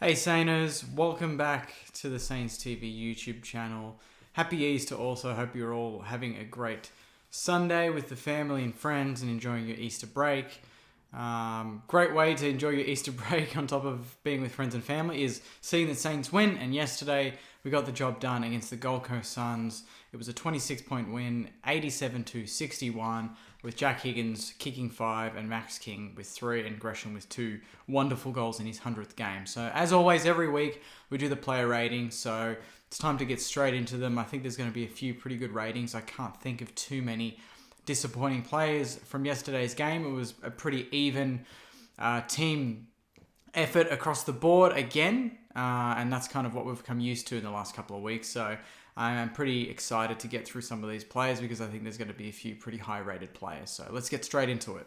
Hey Sainers, welcome back to the Saints TV YouTube channel. Happy Easter also. Hope you're all having a great Sunday with the family and friends and enjoying your Easter break. Great way to enjoy your Easter break on top of being with friends and family is seeing the Saints win, and yesterday we got the job done against the Gold Coast Suns. It was a 26-point win, 87-61, with Jack Higgins kicking 5 and Max King with 3 and Gresham with 2 wonderful goals in his 100th game. So as always, every week we do the player ratings, so it's time to get straight into them. I think there's going to be a few pretty good ratings. I can't think of too many disappointing players from yesterday's game. It was a pretty even team effort across the board again, and that's kind of what we've come used to in the last couple of weeks. So I'm pretty excited to get through some of these players because I think there's going to be a few pretty high-rated players. So let's get straight into it.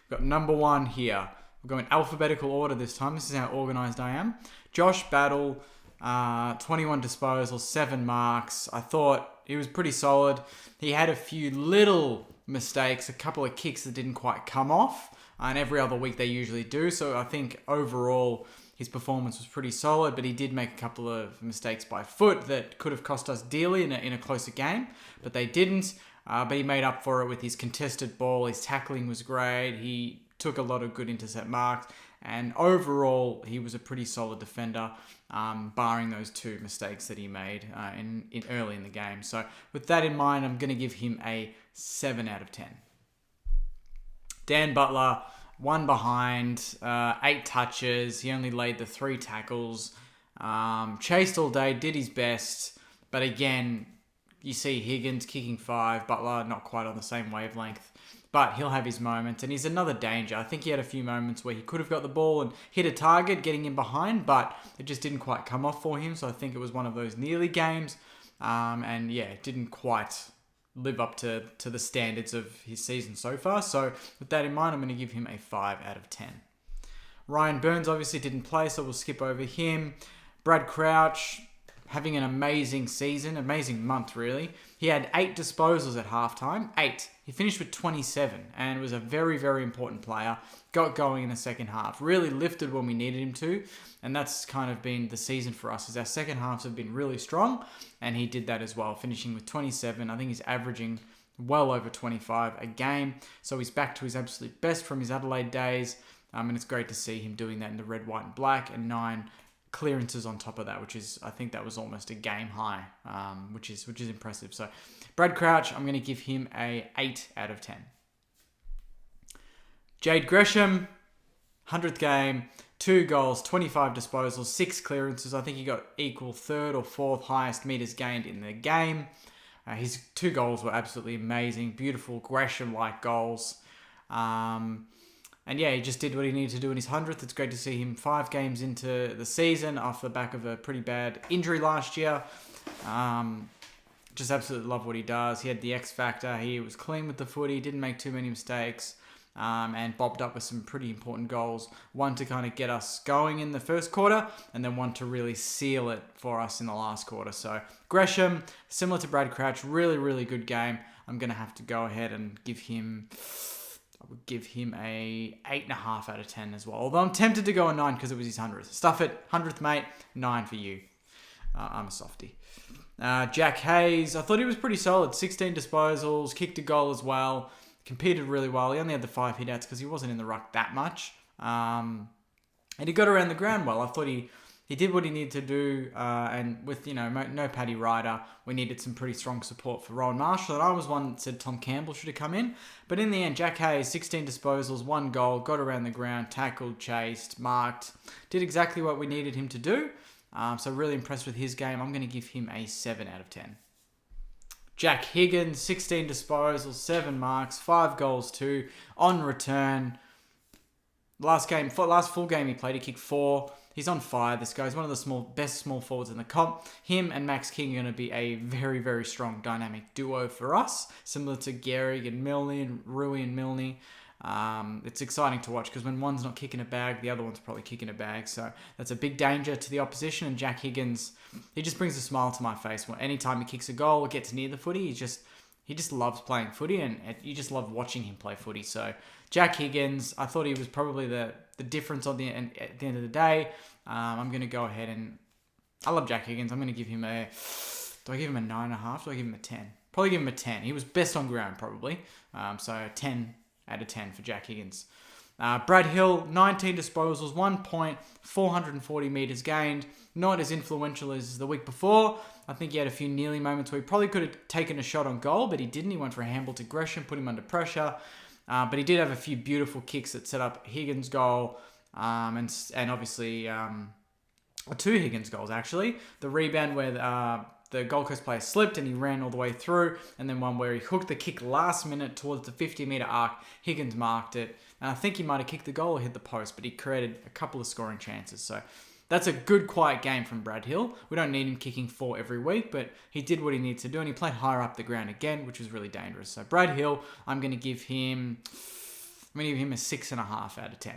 We've got number 1 here. We're going alphabetical order this time. This is how organised I am. Josh Battle, 21 disposals, 7 marks. I thought he was pretty solid. He had a few little mistakes, a couple of kicks that didn't quite come off, and every other week they usually do. So I think overall his performance was pretty solid, but he did make a couple of mistakes by foot that could have cost us dearly in a closer game, but they didn't. But he made up for it with his contested ball. His tackling was great. He took a lot of good intercept marks, and overall he was a pretty solid defender, barring those 2 mistakes that he made in early in the game. So with that in mind, I'm going to give him a 7 out of 10. Dan Butler, 1 behind, 8 touches. He only laid the 3 tackles. Chased all day, did his best. But again, you see Higgins kicking 5, Butler not quite on the same wavelength. But he'll have his moments, and he's another danger. I think he had a few moments where he could have got the ball and hit a target, getting in behind, but it just didn't quite come off for him. So I think it was one of those nearly games. And yeah, it didn't quite live up to the standards of his season so far. So with that in mind, I'm going to give him a 5 out of 10. Ryan Burns obviously didn't play, so we'll skip over him. Brad Crouch, having an amazing season, amazing month really. He had 8 disposals at halftime, 8. He finished with 27 and was a very, very important player. Got going in the second half, really lifted when we needed him to, and that's kind of been the season for us, as our second halves have been really strong, and he did that as well, finishing with 27. I think he's averaging well over 25 a game, so he's back to his absolute best from his Adelaide days, and it's great to see him doing that in the red, white and black, and 9 clearances on top of that, which is, I think that was almost a game high, which is impressive. So Brad Crouch, I'm going to give him a 8 out of 10. Jade Gresham, 100th game, 2 goals, 25 disposals, 6 clearances. I think he got equal 3rd or 4th highest meters gained in the game. His 2 goals were absolutely amazing, beautiful Gresham-like goals. And yeah, he just did what he needed to do in his 100th. It's great to see him 5 games into the season off the back of a pretty bad injury last year. Just absolutely love what he does. He had the X factor. He was clean with the footy, didn't make too many mistakes, and bobbed up with some pretty important goals. One to kind of get us going in the first quarter, and then one to really seal it for us in the last quarter. So Gresham, similar to Brad Crouch, really, really good game. I'm going to have to go ahead and give him... I would give him a 8.5 out of 10 as well. Although I'm tempted to go a 9 because it was his 100th. Stuff it, 100th mate, 9 for you. I'm a softie. Jack Hayes, I thought he was pretty solid. 16 disposals, kicked a goal as well. Competed really well. He only had the 5 hit-outs because he wasn't in the ruck that much. And he got around the ground well. I thought he did what he needed to do, and with no Paddy Ryder, we needed some pretty strong support for Rowan Marshall. And I was one that said Tom Campbell should have come in, but in the end, Jack Hayes, 16 disposals, 1 goal, got around the ground, tackled, chased, marked, did exactly what we needed him to do. So really impressed with his game. I'm going to give him a 7 out of 10. Jack Higgins, 16 disposals, 7 marks, 5 goals too on return. Last full game he played, he kicked 4. He's on fire, this guy. He's one of the best small forwards in the comp. Him and Max King are going to be a very, very strong dynamic duo for us, similar to Gehrig and Milne and Rui and Milne. It's exciting to watch because when one's not kicking a bag, the other one's probably kicking a bag. So that's a big danger to the opposition. And Jack Higgins, he just brings a smile to my face. Anytime he kicks a goal or gets near the footy, he just loves playing footy, and you just love watching him play footy. So Jack Higgins, I thought he was probably the difference at the end of the day. I'm going to go ahead and I love Jack Higgins. I'm going to give him do I give him a 9.5? Do I give him a 10? Probably give him a 10. He was best on ground, probably. So 10 out of 10 for Jack Higgins. Brad Hill, 19 disposals, 1 point, 440 metres gained. Not as influential as the week before. I think he had a few kneeling moments where he probably could have taken a shot on goal, but he didn't. He went for a handball to Gresham, put him under pressure. But he did have a few beautiful kicks that set up Higgins' goal, and obviously 2 Higgins goals, actually. The rebound where the Gold Coast player slipped and he ran all the way through, and then one where he hooked the kick last minute towards the 50-metre arc. Higgins marked it, and I think he might have kicked the goal or hit the post, but he created a couple of scoring chances. So that's a good, quiet game from Brad Hill. We don't need him kicking 4 every week, but he did what he needed to do, and he played higher up the ground again, which was really dangerous. So Brad Hill, I'm going to give him a 6.5 out of 10.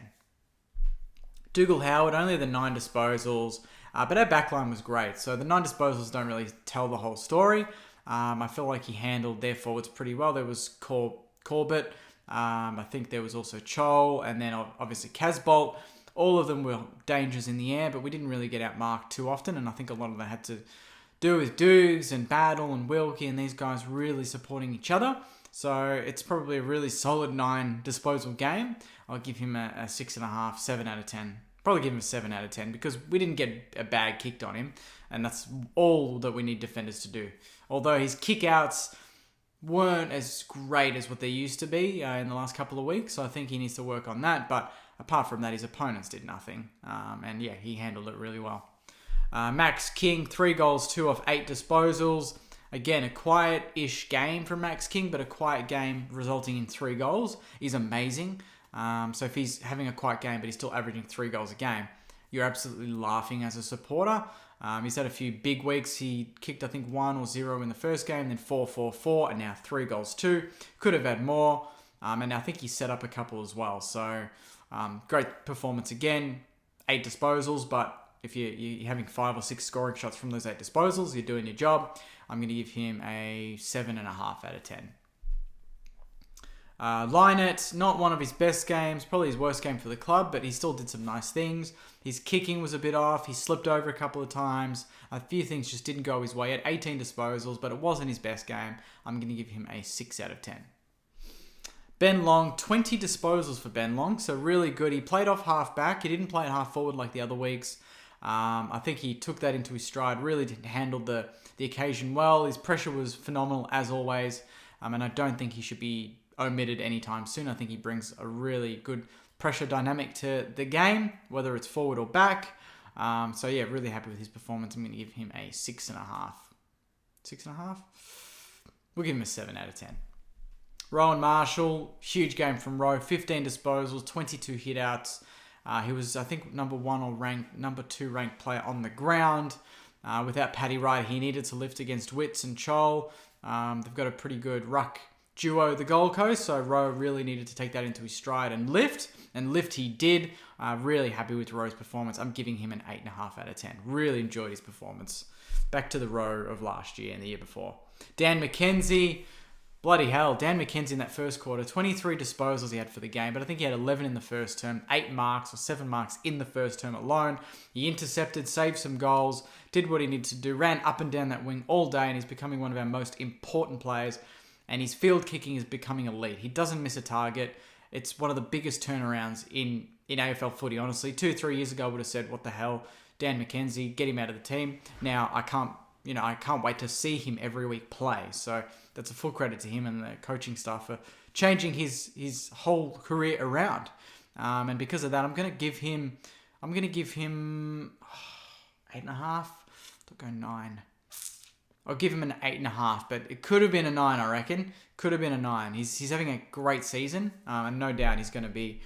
Dougal Howard, only the 9 disposals, but our backline was great. So the 9 disposals don't really tell the whole story. I feel like he handled their forwards pretty well. There was Corbett. I think there was also Chol, and then obviously Casbolt. All of them were dangers in the air, but we didn't really get outmarked too often, and I think a lot of that had to do with Dukes and Battle and Wilkie and these guys really supporting each other. So it's probably a really solid 9 disposal game. I'll give him a 6.5, 7 out of 10. Probably give him a 7 out of 10 because we didn't get a bag kicked on him, and that's all that we need defenders to do. Although his kick-outs weren't as great as what they used to be in the last couple of weeks, so I think he needs to work on that. But apart from that, his opponents did nothing, and yeah, he handled it really well. Max King, 3 goals, 2 off 8 disposals. Again, a quiet-ish game from Max King, but a quiet game resulting in 3 goals is amazing. So if he's having a quiet game, but he's still averaging 3 goals a game, you're absolutely laughing as a supporter. He's had a few big weeks. He kicked, I think, 1 or 0 in the first game, then 4, 4, 4, and now 3 goals, 2. Could have had more, and I think he set up a couple as well. So great performance again. 8 disposals, but if you're having 5 or 6 scoring shots from those 8 disposals, you're doing your job. I'm going to give him a 7.5 out of 10. Lynett, not one of his best games, probably his worst game for the club, but he still did some nice things. His kicking was a bit off. He slipped over a couple of times. A few things just didn't go his way. He had 18 disposals, but it wasn't his best game. I'm going to give him a 6 out of 10. Ben Long, 20 disposals for Ben Long, so really good. He played off half back. He didn't play at half forward like the other weeks. I think he took that into his stride, really handled the occasion well. His pressure was phenomenal, as always, and I don't think he should be omitted anytime soon. I think he brings a really good pressure dynamic to the game, whether it's forward or back. So yeah, really happy with his performance. I'm going to give him a 6.5. 6.5? We'll give him a 7 out of 10. Rowan Marshall, huge game from Rowe. 15 disposals, 22 hitouts. He was, I think, number 2 ranked player on the ground. Without Paddy Wright, he needed to lift against Witts and Chol. They've got a pretty good ruck duo, the Gold Coast, so Rowe really needed to take that into his stride and lift he did. Really happy with Rowe's performance. I'm giving him an 8.5 out of 10. Really enjoyed his performance. Back to the Rowe of last year and the year before. Dan McKenzie, bloody hell, Dan McKenzie in that first quarter, 23 disposals he had for the game, but I think he had 11 in the first term, 8 marks or 7 marks in the first term alone. He intercepted, saved some goals, did what he needed to do, ran up and down that wing all day, and he's becoming one of our most important players. And his field kicking is becoming elite. He doesn't miss a target. It's one of the biggest turnarounds in AFL footy, honestly. 2-3 years ago, I would have said, what the hell, Dan McKenzie, get him out of the team. Now, I can't wait to see him every week play. So that's a full credit to him and the coaching staff for changing his whole career around. And because of that, I'm going to give him 8.5. Don't go 9. I'll give him an 8.5, but it could have been a 9, I reckon. Could have been a 9. He's having a great season, and no doubt he's going to be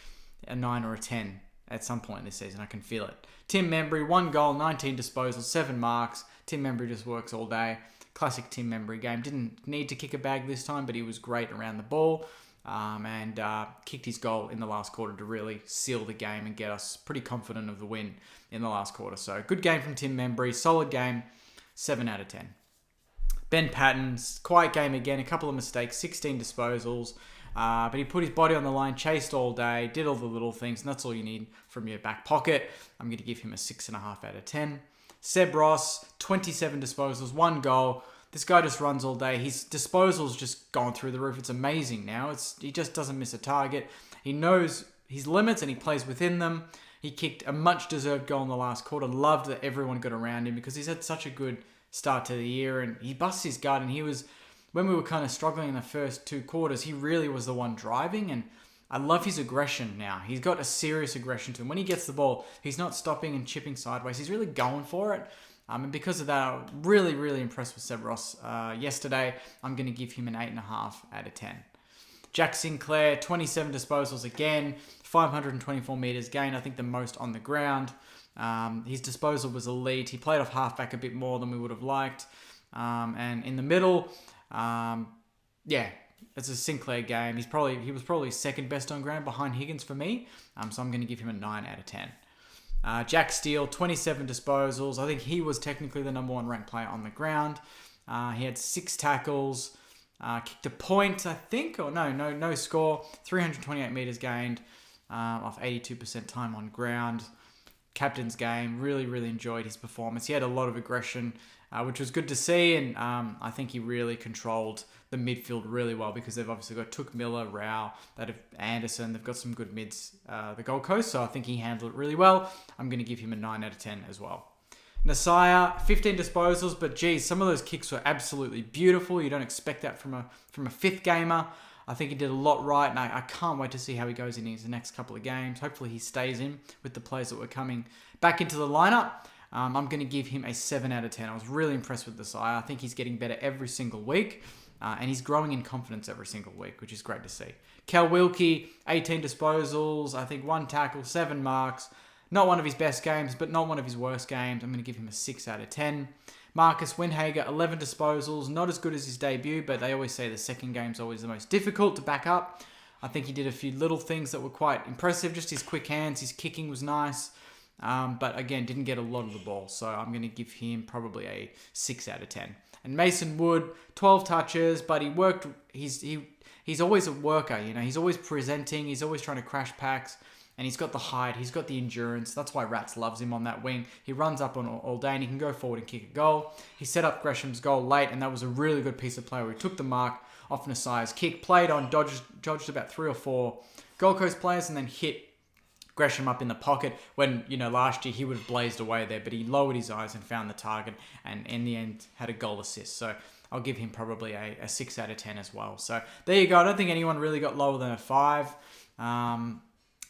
a 9 or a 10 at some point this season. I can feel it. Tim Membry, 1 goal, 19 disposals, 7 marks. Tim Membry just works all day. Classic Tim Membry game. Didn't need to kick a bag this time, but he was great around the ball, and kicked his goal in the last quarter to really seal the game and get us pretty confident of the win in the last quarter. So good game from Tim Membry. Solid game. 7 out of 10. Ben Patton's quiet game again, a couple of mistakes, 16 disposals. But he put his body on the line, chased all day, did all the little things, and that's all you need from your back pocket. I'm going to give him a 6.5 out of 10. Seb Ross, 27 disposals, 1 goal. This guy just runs all day. His disposals just gone through the roof. It's amazing now. He just doesn't miss a target. He knows his limits and he plays within them. He kicked a much-deserved goal in the last quarter. Loved that everyone got around him because he's had such a good start to the year, and he busts his gut, and he was, when we were kind of struggling in the first 2 quarters, he really was the one driving, and I love his aggression now. He's got a serious aggression to him. When he gets the ball, he's not stopping and chipping sideways. He's really going for it. And because of that, I'm really, really impressed with Seb Ross yesterday. I'm going to give him an 8.5 out of 10. Jack Sinclair, 27 disposals again, 524 metres gained, I think the most on the ground. His disposal was elite. He played off halfback a bit more than we would have liked. And in the middle, it's a Sinclair game. He was probably second best on ground behind Higgins for me. So I'm going to give him a 9 out of 10. Jack Steele, 27 disposals. I think he was technically the number 1 ranked player on the ground. He had 6 tackles, kicked a point, I think, or no score. 328 metres gained off 82% time on ground. Captain's game, really, really enjoyed his performance. He had a lot of aggression, which was good to see, and I think he really controlled the midfield really well because they've obviously got Took Miller, Rao, Anderson. They've got some good mids, the Gold Coast, so I think he handled it really well. I'm going to give him a 9 out of 10 as well. Nasaya, 15 disposals, but geez, some of those kicks were absolutely beautiful. You don't expect that from a fifth gamer. I think he did a lot right, and I can't wait to see how he goes in his next couple of games. Hopefully he stays in with the players that were coming back into the lineup. I'm going to give him a 7 out of 10. I was really impressed with Nasaya. I think he's getting better every single week, and he's growing in confidence every single week, which is great to see. Cal Wilkie, 18 disposals, I think 1 tackle, 7 marks. Not one of his best games, but not one of his worst games. I'm going to give him a 6 out of 10. Marcus Windhager, 11 disposals. Not as good as his debut, but they always say the second game's always the most difficult to back up. I think he did a few little things that were quite impressive. Just his quick hands, his kicking was nice. But again, didn't get a lot of the ball. So I'm going to give him probably a 6 out of 10. And Mason Wood, 12 touches, but he worked. He's always a worker, you know. He's always presenting. He's always trying to crash packs. And he's got the height, he's got the endurance. That's why Rats loves him on that wing. He runs up on all day and he can go forward and kick a goal. He set up Gresham's goal late, and that was a really good piece of play where he took the mark off Nasaya's kick, played on, dodged about 3 or 4 Gold Coast players, and then hit Gresham up in the pocket when, last year he would have blazed away there, but he lowered his eyes and found the target, and in the end had a goal assist. So I'll give him probably a 6 out of 10 as well. So there you go. I don't think anyone really got lower than a 5.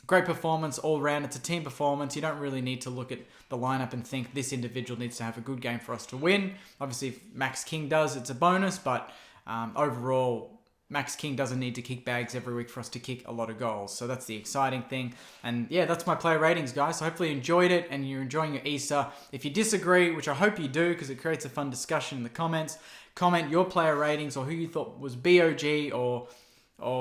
Great performance all round. It's a team performance. You don't really need to look at the lineup and think this individual needs to have a good game for us to win. Obviously, if Max King does, it's a bonus, but overall, Max King doesn't need to kick bags every week for us to kick a lot of goals. So that's the exciting thing. And yeah, that's my player ratings, guys. So hopefully you enjoyed it and you're enjoying your Easter. If you disagree, which I hope you do because it creates a fun discussion in the comments, comment your player ratings or who you thought was BOG or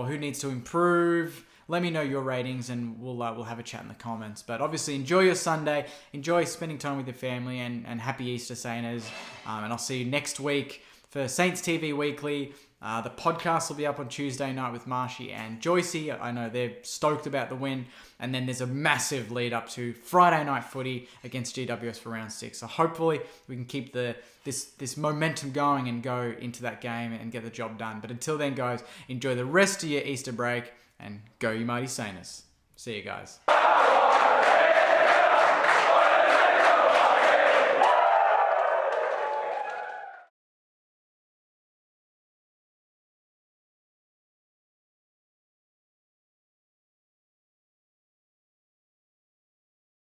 who needs to improve. Let me know your ratings and we'll have a chat in the comments. But obviously, enjoy your Sunday. Enjoy spending time with your family and happy Easter, Saints. And I'll see you next week for Saints TV Weekly. The podcast will be up on Tuesday night with Marshy and Joycey. I know they're stoked about the win. And then there's a massive lead up to Friday night footy against GWS for round 6. So hopefully we can keep this momentum going and go into that game and get the job done. But until then, guys, enjoy the rest of your Easter break. And go you mighty Saints. See you guys.